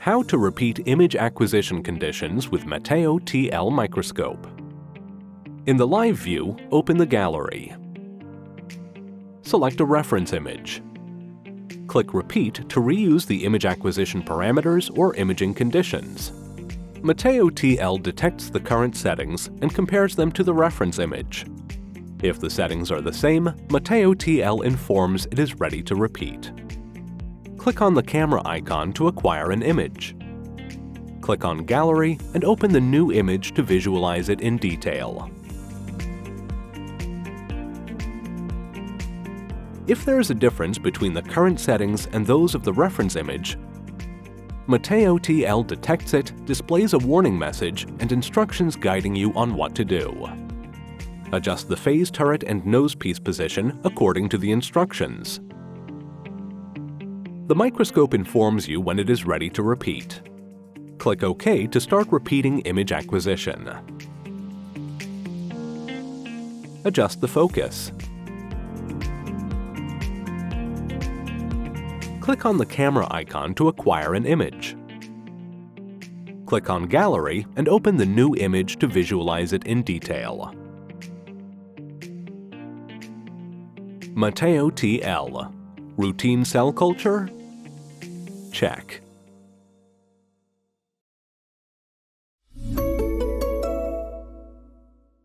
How to repeat image acquisition conditions with Mateo TL microscope. In the live view, open the gallery. Select a reference image. Click Repeat to reuse the image acquisition parameters or imaging conditions. Mateo TL detects the current settings and compares them to the reference image. If the settings are the same, Mateo TL informs it is ready to repeat. Click on the camera icon to acquire an image. Click on Gallery and open the new image to visualize it in detail. If there is a difference between the current settings and those of the reference image, Mateo TL detects it, displays a warning message, and instructions guiding you on what to do. Adjust the phase turret and nosepiece position according to the instructions. The microscope informs you when it is ready to repeat. Click OK to start repeating image acquisition. Adjust the focus. Click on the camera icon to acquire an image. Click on Gallery and open the new image to visualize it in detail. Mateo TL. Routine cell culture? Check.